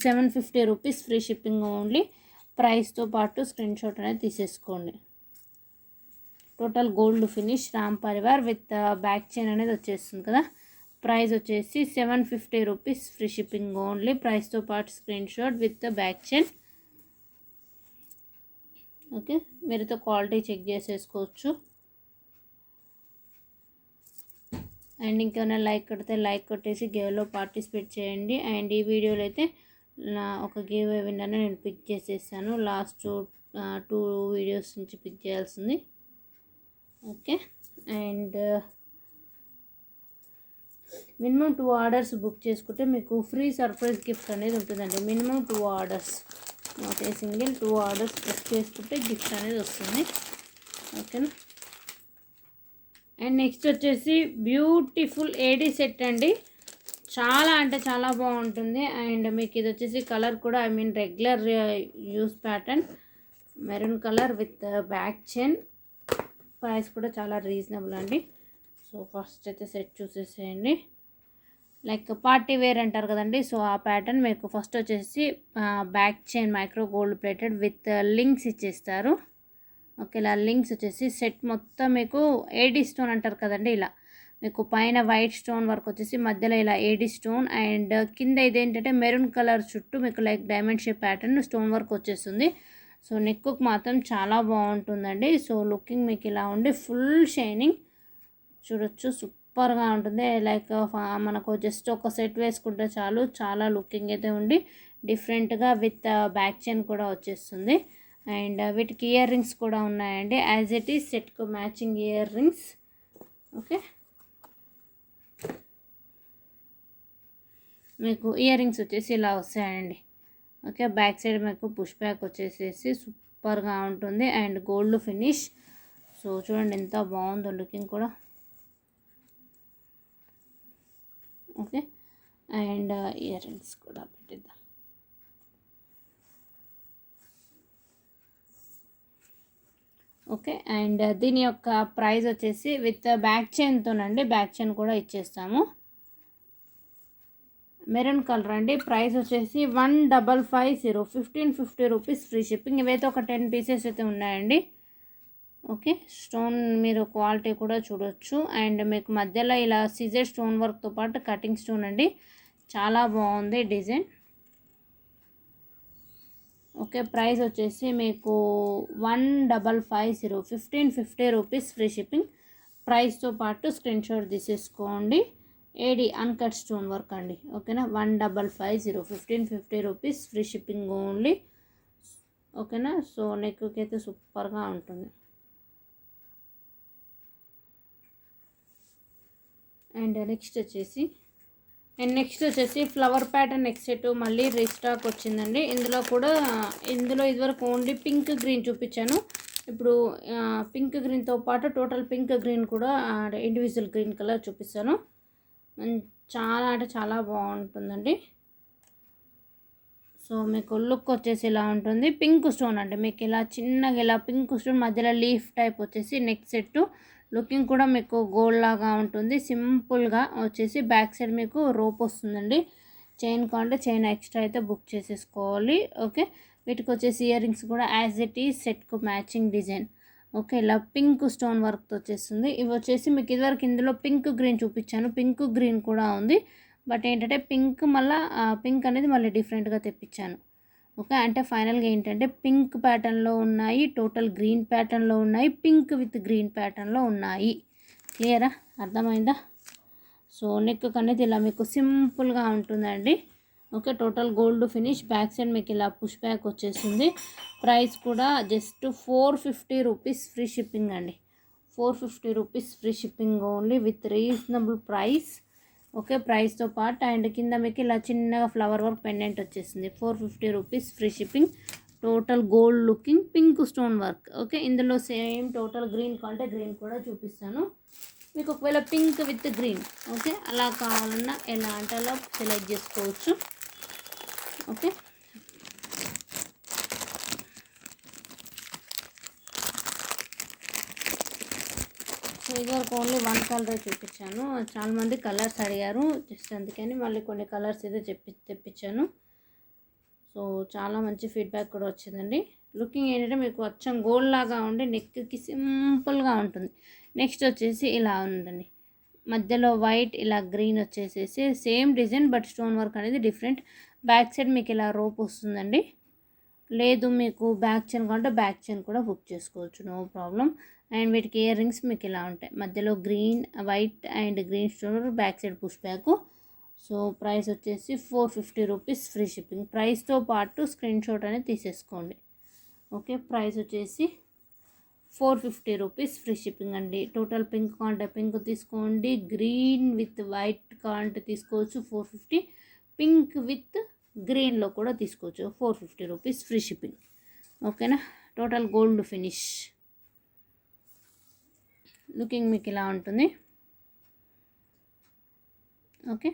750 రూపీస్, ఫ్రీ షిప్పింగ్ ఓన్లీ. ప్రైస్తో పాటు స్క్రీన్ షాట్ అనేది తీసేసుకోండి. Total gold finish Ram Parivar with back chain అనేది వచ్చేస్తుంది కదా. ప్రైస్ వచ్చేసి 750 రూపీస్, ఫ్రీ షిప్పింగ్ ఓన్లీ. ప్రైస్తో పాటు screen shot with back chain. Okay, మీరైతే క్వాలిటీ చెక్ చేసేసుకోవచ్చు. అండ్ ఇంకేమైనా లైక్ కొడితే లైక్ కొట్టేసి గేవ్లో పార్టిసిపేట్ చేయండి. అండ్ ఈ వీడియోలో అయితే ఒక గేవ్ విన్నర్ని నేను పిక్ చేసేసాను. లాస్ట్ 2 వీడియోస్ నుంచి పిక్ చేయాల్సింది. Okay, and minimum 2 orders book చేసుకుంటే మీకు ఫ్రీ సర్ప్రైజ్ గిఫ్ట్ అనేది ఉంటుందండి. Minimum 2 orders, not a single. 2 orders book చేసుకుంటే గిఫ్ట్ అనేది వస్తుంది. ఓకేనా, అండ్ నెక్స్ట్ వచ్చేసి బ్యూటిఫుల్ ఏడీ సెట్ అండి. చాలా అంటే చాలా బాగుంటుంది. అండ్ మీకు ఇది వచ్చేసి కలర్ కూడా regular use pattern maroon colour with back chain. Price కూడా చాలా రీజనబుల్ అండి. సో ఫస్ట్ అయితే సెట్ చూసేసేయండి. లైక్ పార్టీ వేర్ అంటారు కదండి, సో ఆ ప్యాటర్న్ మీకు ఫస్ట్ వచ్చేసి back chain micro gold plated with links ఇచ్చేస్తారు. ఓకే, ఇలా లింక్స్ వచ్చేసి సెట్ మొత్తం మీకు ఏడీ స్టోన్ అంటారు కదండి, ఇలా మీకు పైన వైట్ స్టోన్ వర్క్ వచ్చేసి మధ్యలో ఇలా ఏడీ స్టోన్ అండ్ కింద ఇదేంటంటే మెరూన్ కలర్ చుట్టూ మీకు like diamond shape pattern stone work వచ్చేస్తుంది. సో నెక్కు మాత్రం చాలా బాగుంటుందండి. సో లుకింగ్ మీకు ఇలా ఉండి ఫుల్ షైనింగ్ చూడొచ్చు, సూపర్గా ఉంటుంది. లైక్ మనకు జస్ట్ ఒక సెట్ వేసుకుంటే చాలు, చాలా లుకింగ్ అయితే ఉండి డిఫరెంట్గా విత్ బ్యాక్ చైన్ కూడా వచ్చేస్తుంది. అండ్ వీటికి ఇయర్ రింగ్స్ కూడా ఉన్నాయండి, యాజ్ ఇట్ ఈస్ సెట్కు మ్యాచింగ్ ఇయర్ రింగ్స్. ఓకే, మీకు ఇయర్ రింగ్స్ వచ్చేసి ఇలా వస్తాయండి. ఓకే, బ్యాక్ సైడ్ మీకు పుష్ బ్యాక్ వచ్చేసేసి సూపర్గా ఉంటుంది అండ్ గోల్డ్ ఫినిష్. సో చూడండి ఎంత బాగుందో లుకింగ్ కూడా. ఓకే, అండ్ ఇయర్ రింగ్స్ కూడా పెట్టిద్దాం. ఓకే, అండ్ దీని యొక్క ప్రైస్ వచ్చేసి విత్ బ్యాక్ చైన్తోనండి, బ్యాక్ చైన్ కూడా ఇచ్చేస్తాము. మెరూన్ కలర్ అండి. ప్రైస్ వచ్చేసి 1550, 1550 రూపీస్ ఫ్రీ షిప్పింగ్. ఇవైతే ఒక 10 పీసెస్ అయితే ఉన్నాయండి. ఓకే, స్టోన్ మీరు క్వాలిటీ కూడా చూడొచ్చు. అండ్ మీకు మధ్యలో ఇలా సిజర్ స్టోన్ వర్క్తో పాటు కటింగ్ స్టోన్ అండి, చాలా బాగుంది డిజైన్. ఓకే, ప్రైస్ వచ్చేసి మీకు 1550, 1550 రూపీస్ ఫ్రీ షిప్పింగ్. ప్రైస్తో పాటు స్క్రీన్ షాట్ తీసేసుకోండి. ఏడి అన్కట్ స్టోన్ వర్క్ అండి. ఓకేనా, 1550, 1550 రూపీస్ ఫ్రీ షిప్పింగ్ ఓన్లీ. ఓకేనా, సో నెక్కి అయితే సూపర్గా ఉంటుంది. అండ్ నెక్స్ట్ వచ్చేసి ఫ్లవర్ ప్యాటర్న్ నెక్ సెట్ మళ్ళీ రీస్టాక్ వచ్చిందండి. ఇందులో ఇదివరకు ఓన్లీ పింక్ గ్రీన్ చూపించాను. ఇప్పుడు పింక్ గ్రీన్తో పాటు టోటల్ పింక్ గ్రీన్ కూడా ఇండివిజువల్ గ్రీన్ కలర్ చూపిస్తాను. చాలా అంటే చాలా బాగుంటుందండి. సో మీకు లుక్ వచ్చేసి ఇలా ఉంటుంది. పింక్ స్టోన్ అంటే మీకు ఇలా చిన్నగా ఇలా పింక్ స్టోన్ మధ్యలో లీఫ్ టైప్ వచ్చేసి నెక్ సెట్. లుకింగ్ కూడా మీకు గోల్డ్ లాగా ఉంటుంది. సింపుల్గా వచ్చేసి బ్యాక్ సైడ్ మీకు రోప్ వస్తుందండి. చైన్ కావాలంటే చైన్ ఎక్స్ట్రా అయితే బుక్ చేసేసుకోవాలి. ఓకే, వీటికి వచ్చేసి ఇయర్ రింగ్స్ కూడా యాజ్ ఇట్ ఈజ్ సెట్కు మ్యాచింగ్ డిజైన్. ఓకే, ఇలా పింక్ స్టోన్ వర్క్తో వచ్చేస్తుంది. ఇవి వచ్చేసి మీకు ఇదివరకు ఇందులో పింక్ గ్రీన్ చూపించాను, పింక్ గ్రీన్ కూడా ఉంది. బట్ ఏంటంటే పింక్ అనేది మళ్ళీ డిఫరెంట్గా తెప్పించాను. ఓకే, అంటే ఫైనల్గా ఏంటంటే పింక్ ప్యాటర్న్లో ఉన్నాయి, టోటల్ గ్రీన్ ప్యాటర్న్లో ఉన్నాయి, పింక్ విత్ గ్రీన్ ప్యాటర్న్లో ఉన్నాయి. క్లియరా, అర్థమైందా? సో నెక్ అనేది ఇలా మీకు సింపుల్గా ఉంటుందండి. Okay, total gold finish. Back side మీకు ఇలా పుష్ బ్యాక్ వచ్చేస్తుంది. ప్రైస్ కూడా జస్ట్ 450 రూపీస్ ఫ్రీ షిప్పింగ్ అండి. 450 rupees free shipping only with reasonable price. Okay, ప్రైస్తో పాటు అండ్ కింద మీకు ఇలా చిన్నగా ఫ్లవర్ వర్క్ పెండెంట్ వచ్చేసింది. 450 rupees free shipping. Total gold looking pink stone work. Okay, ఇందులో సేమ్ టోటల్ గ్రీన్ కావాలంటే గ్రీన్ కూడా చూపిస్తాను మీకు. ఒకవేళ పింక్ విత్ గ్రీన్ ఓకే అలా కావాలన్నా ఎలా అంటే అలా సెలెక్ట్ చేసుకోవచ్చు. ఓకే, సో ఇదివరకు ఓన్లీ 1 కలర్ చూపించాను. చాలామంది కలర్స్ అడిగారు, జస్ట్ అందుకని మళ్ళీ కొన్ని కలర్స్ అయితే తెప్పించాను. సో చాలా మంచి ఫీడ్బ్యాక్ కూడా వచ్చిందండి. లుకింగ్ ఏంటంటే మీకు అచ్చం గోల్డ్ లాగా ఉండి నెక్కి సింపుల్గా ఉంటుంది. నెక్స్ట్ వచ్చేసి ఇలా ఉందండి, మధ్యలో వైట్ ఇలా గ్రీన్ వచ్చేసేసి same design but stone work అనేది డిఫరెంట్. బ్యాక్ సైడ్ మీకు ఇలా రోప్ వస్తుందండి. లేదు మీకు బ్యాక్ చైన్ కావాలంటే బ్యాక్ చైన్ కూడా బుక్ చేసుకోవచ్చు, నో ప్రాబ్లం. అండ్ వీటికి ఇయర్ రింగ్స్ మీకు ఇలా ఉంటాయి, మధ్యలో green white and green stone, back side push back. So price వచ్చేసి 450 రూపీస్ ఫ్రీ షిప్పింగ్. ప్రైస్తో పాటు స్క్రీన్ షాట్ అనేది తీసేసుకోండి. ఓకే, ప్రైస్ వచ్చేసి 450 రూపీస్ ఫ్రీ షిప్పింగ్ అండి. టోటల్ పింక్ కావాలంటే పింక్ తీసుకోండి, గ్రీన్ విత్ వైట్ కావాలంటే తీసుకోవచ్చు 450, పింక్ విత్ గ్రీన్లో కూడా తీసుకోవచ్చు 450 రూపీస్ ఫ్రీ షిప్పింగ్. ఓకేనా, టోటల్ గోల్డ్ ఫినిష్. లుకింగ్ మీకు ఇలా ఉంటుంది. ఓకే,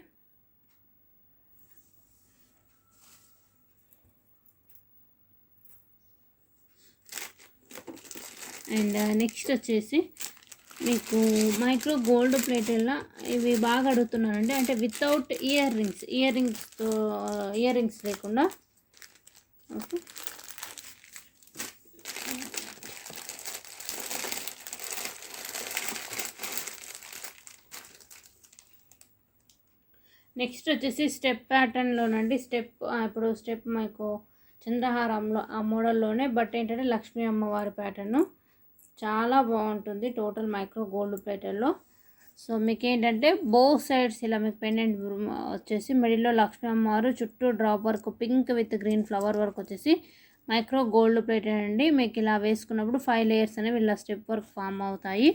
అండ్ నెక్స్ట్ వచ్చేసి మీకు మైక్రో గోల్డ్ ప్లేటెల్లా ఇవి బాగా అడుగుతున్నారండి. అంటే వితౌట్ ఇయర్ రింగ్స్ లేకుండా. ఓకే, నెక్స్ట్ వచ్చేసి స్టెప్ ప్యాటర్న్లోనండి. ఇప్పుడు స్టెప్ మీకు చంద్రహారంలో ఆ మోడల్లోనే, బట్ ఏంటంటే లక్ష్మీ అమ్మవారి ప్యాటర్ను చాలా బాగుంటుంది. టోటల్ మైక్రో గోల్డ్ ప్లేటర్లో సో మీకు ఏంటంటే బో సైడ్స్ ఇలా మీకు పెండెంట్ వచ్చేసి మిడిల్లో లక్ష్మీ అమ్మవారు, చుట్టూ drop work pink with green flower work వచ్చేసి మైక్రో గోల్డ్ ప్లేటెడ్ అండి. మీకు ఇలా వేసుకున్నప్పుడు 5 లేయర్స్ అనేవి ఇలా స్టెప్ వర్క్ ఫామ్ అవుతాయి.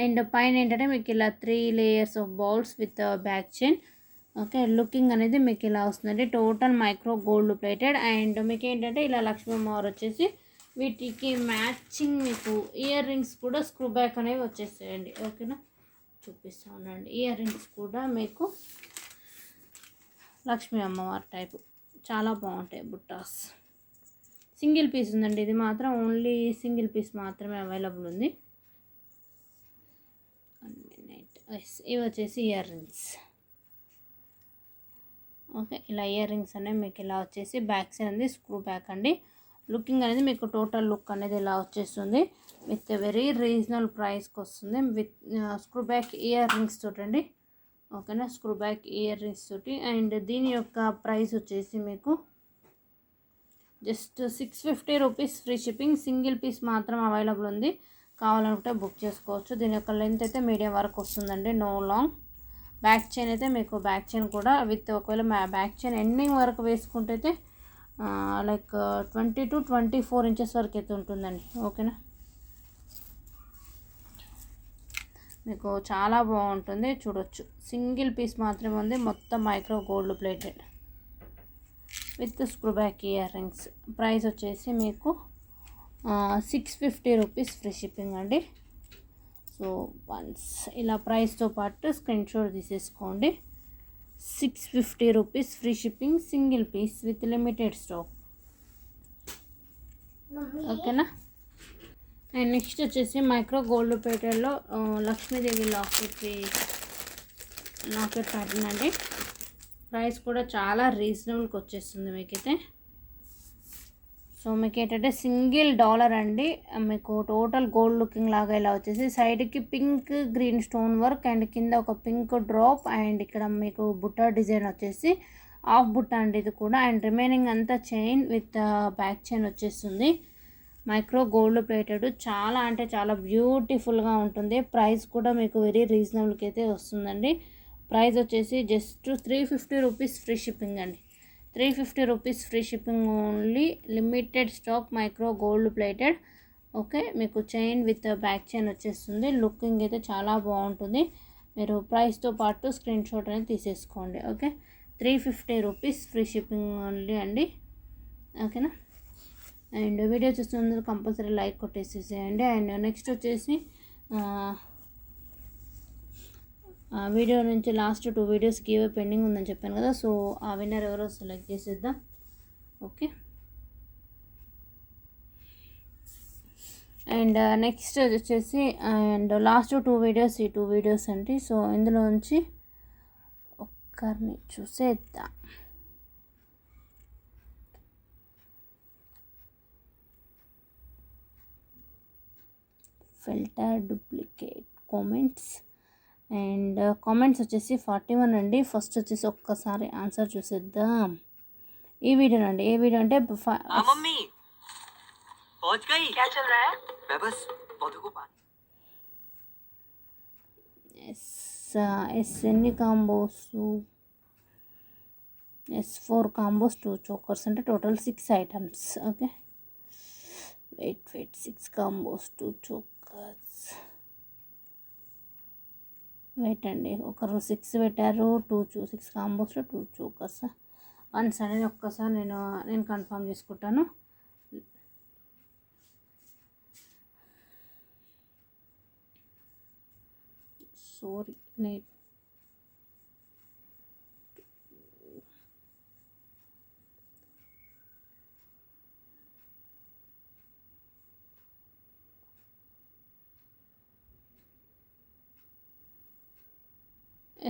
అండ్ పైన ఏంటంటే మీకు ఇలా 3 layers of bowls with back chain. Okay, looking అనేది మీకు ఇలా వస్తుందండి. Total micro gold plated. And మీకు ఏంటంటే ఇలా లక్ష్మీ అమ్మవారు వచ్చేసి వీటికి మ్యాచింగ్ మీకు ఇయర్ రింగ్స్ కూడా స్క్రూ బ్యాక్ అనేవి వచ్చేస్తాయండి. ఓకేనా, చూపిస్తా ఉండండి. ఇయర్ రింగ్స్ కూడా మీకు లక్ష్మీ అమ్మవారి టైపు చాలా బాగుంటాయి బుట్టాస్. సింగిల్ పీస్ ఉందండి, ఇది మాత్రం ఓన్లీ సింగిల్ పీస్ మాత్రమే అవైలబుల్ ఉంది. ఇవి వచ్చేసి ఇయర్ రింగ్స్. ఓకే, ఇలా ఇయర్ రింగ్స్ అనేవి మీకు ఇలా వచ్చేసి బ్యాక్ సైడ్ అనేది స్క్రూ బ్యాక్ అండి. లుకింగ్ అనేది మీకు టోటల్ లుక్ అనేది ఇలా వచ్చేస్తుంది. విత్ వెరీ రీజనబుల్ ప్రైస్కి వస్తుంది. With screw back earrings తోటండి. ఓకేనా, స్క్రూ బ్యాక్ ఇయర్ రింగ్స్ తోటి. అండ్ దీని యొక్క ప్రైస్ వచ్చేసి మీకు just 650 rupees free shipping. Single piece మాత్రం అవైలబుల్ ఉంది, కావాలనుకుంటే బుక్ చేసుకోవచ్చు. దీని యొక్క లెంత్ అయితే మీడియం వరకు వస్తుందండి, నో లాంగ్. బ్యాక్ చైన్ అయితే మీకు బ్యాక్ చైన్ కూడా విత్ ఒకవేళ బ్యాక్ చైన్ ఎండింగ్ వరకు వేసుకుంటే అయితే లైక్ 20 to 24 ఇంచెస్ వరకు అయితే ఉంటుందండి. ఓకేనా, మీకు చాలా బాగుంటుంది, చూడొచ్చు. సింగిల్ పీస్ మాత్రమే ఉంది, మొత్తం micro gold plated with screw back earrings. Price వచ్చేసి మీకు 650 రూపీస్ ఫ్రీ షిప్పింగ్ అండి. సో వన్స్ ఇలా ప్రైస్తో పాటు స్క్రీన్ షాట్ తీసేసుకోండి. 650 rupees free shipping, single piece with limited stock. ఓకేనా. అండ్ నెక్స్ట్ వచ్చేసి మైక్రో గోల్డ్ ప్లేటెడ్లో లక్ష్మీదేవి లాకెట్ ప్యాటర్న్ అండి. ప్రైస్ కూడా చాలా రీజనబుల్కి వచ్చేస్తుంది మీకైతే. సో మీకు ఏంటంటే సింగిల్ డాలర్ అండి. మీకు టోటల్ గోల్డ్ లుకింగ్ లాగా ఇలా వచ్చేసి సైడ్కి pink green stone work and కింద ఒక పింక్ డ్రాప్ అండ్ ఇక్కడ మీకు బుట్ట డిజైన్ వచ్చేసి హాఫ్ బుట్ట అండి ఇది కూడా. అండ్ రిమైనింగ్ అంతా చైన్ విత్ బ్యాక్ చైన్ వచ్చేస్తుంది. మైక్రో గోల్డ్ ప్లేటెడ్ చాలా అంటే చాలా బ్యూటిఫుల్గా ఉంటుంది. ప్రైస్ కూడా మీకు వెరీ రీజనబుల్కి అయితే వస్తుందండి. ప్రైస్ వచ్చేసి జస్ట్ 350 రూపీస్ ఫ్రీ షిప్పింగ్ అండి. 350 rupees free shipping only. Limited stock micro gold plated. Okay, మీకు చైన్ విత్ బ్యాక్ చైన్ వచ్చేస్తుంది. లుకింగ్ అయితే చాలా బాగుంటుంది. మీరు ప్రైస్తో పాటు స్క్రీన్ షాట్ అనేది తీసేసుకోండి. Okay, 350 rupees free shipping only అండి. ఓకేనా. అండ్ వీడియో చూస్తున్నందుకు కంపల్సరీ లైక్ కొట్టేసేసేయండి. అండ్ నెక్స్ట్ వచ్చేసి వీడియో నుంచి లాస్ట్ 2 వీడియోస్ గివ్ పెండింగ్ ఉందని చెప్పాను కదా. సో ఆ విన్నర్ ఎవరో సెలెక్ట్ చేసేద్దాం. ఓకే, అండ్ నెక్స్ట్ వచ్చేసి అండ్ లాస్ట్ 2 వీడియోస్, ఈ 2 వీడియోస్ అండి. సో ఇందులో నుంచి ఒక్కరిని చూసేద్దాం. Filter duplicate comments. And comments వచ్చేసి 41 అండి. ఫస్ట్ వచ్చేసి ఒక్కసారి ఆన్సర్ చూసేద్దాం. ఈ వీడియో అండి. ఏ వీడియో అంటే ఎన్ని కాంబోస్, S4 కాంబోస్ 2 చోకర్స్ అంటే total 6 items. Okay, wait 6 combos 2 chokers. Wait అండి, ఒకరు 6 పెట్టారు, 6 కాంబోస్లో 2 చోకర్స్. వన్స్ అనేది ఒక్కసారి నేను కన్ఫర్మ్ చేసుకుంటాను. Sorry late.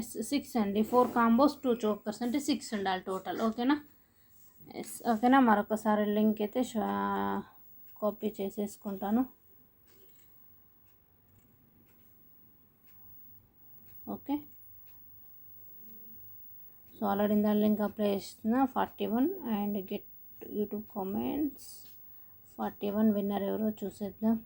S6 అండి. 4 కాంబోస్ 2 చోకర్స్ అంటే 6 ఉండాలి టోటల్. ఓకేనా. ఓకేనా, మరొకసారి లింక్ అయితే కాపీ చేసేసుకుంటాను. ఓకే, సో ఆల్రెడీ దాని లింక్ అప్లై చేస్తున్నా. 41 and get YouTube comments. 41 winner ఎవరో చూసేద్దాం.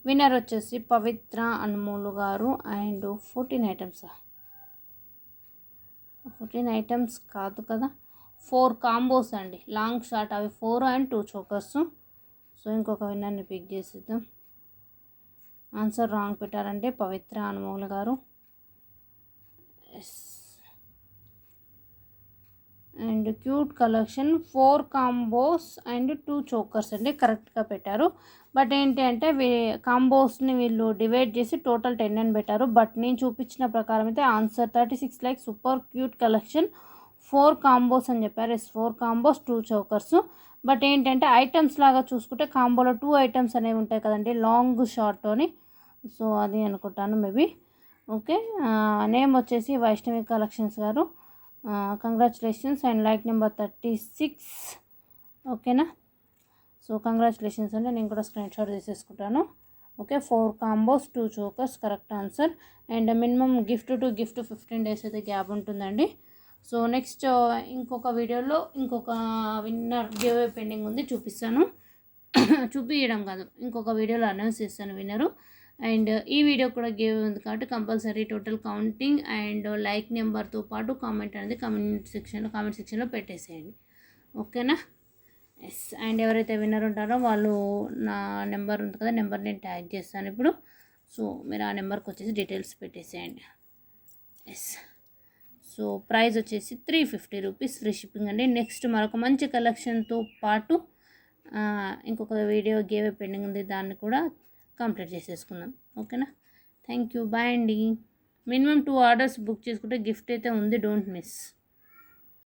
విన్నర్ వచ్చేసి పవిత్ర అన్మోలు గారు. అండ్ 14 ఐటమ్స్, 14 ఐటమ్స్ కాదు కదా, 4 కాంబోస్ అండి, లాంగ్ షార్ట్ అవి 4 అండ్ 2 చోకర్స్. సో ఇంకొక విన్నర్ని పిక్ చేసిద్దాం. ఆన్సర్ రాంగ్ పెట్టారంటే పవిత్ర అన్మోల్ గారు. Yes. And cute collection 4 combos and 2 chokers అండి, కరెక్ట్గా పెట్టారు. బట్ ఏంటి అంటే కాంబోస్ని వీళ్ళు డివైడ్ చేసి టోటల్ 10 అని పెట్టారు. బట్ నేను చూపించిన ప్రకారం అయితే answer 36 like super cute collection 4 combos అని చెప్పారు. Yes, 4 combos 2 chokers. బట్ ఏంటంటే ఐటమ్స్ లాగా చూసుకుంటే కాంబోలో 2 ఐటమ్స్ అనేవి ఉంటాయి కదండి, లాంగ్ షార్ట్తోని. సో అది అనుకుంటాను మేబీ. ఓకే, నేమ్ వచ్చేసి వైష్ణవి కలెక్షన్స్ గారు. Congratulations and like number 36. ఓకేనా. సో కంగ్రాచులేషన్స్ అండి, నేను కూడా స్క్రీన్ షాట్ తీసేసుకుంటాను. Okay, 4 combos 2 chokers correct answer. And minimum gift to gift 15 days అయితే గ్యాప్ ఉంటుందండి. సో నెక్స్ట్ ఇంకొక వీడియోలో ఇంకొక విన్నర్ గివ్ అవే పెండింగ్ ఉంది, చూపిస్తాను. చూపించడం కాదు, ఇంకొక వీడియోలో అనౌన్స్ చేస్తాను విన్నరు. అండ్ ఈ వీడియో కూడా గివ్ ఉంది కాబట్టి compulsory total counting and like నెంబర్తో పాటు కామెంట్ అనేది కామెంట్ సెక్షన్లో పెట్టేసేయండి. ఓకేనా. ఎస్. అండ్ ఎవరైతే విన్నర్ ఉంటారో వాళ్ళు నా నెంబర్ ఉంది కదా, నెంబర్ నేను ట్యాగ్ చేస్తాను ఇప్పుడు. సో మీరు ఆ నెంబర్కి వచ్చేసి డీటెయిల్స్ పెట్టేసేయండి. ఎస్. సో ప్రైస్ వచ్చేసి 350 రూపీస్, ఫ్రీ షిప్పింగ్ అండి. నెక్స్ట్ మరొక మంచి కలెక్షన్తో పాటు ఇంకొక వీడియో గివ్ పెండింగ్ ఉంది, దాన్ని కూడా కంప్లీట్ చేసేసుకుందాం. ఓకేనా. థ్యాంక్ యూ, బాయ్ అండి. మినిమం 2 ఆర్డర్స్ బుక్ చేసుకుంటే గిఫ్ట్ అయితే ఉంది, డోంట్ మిస్.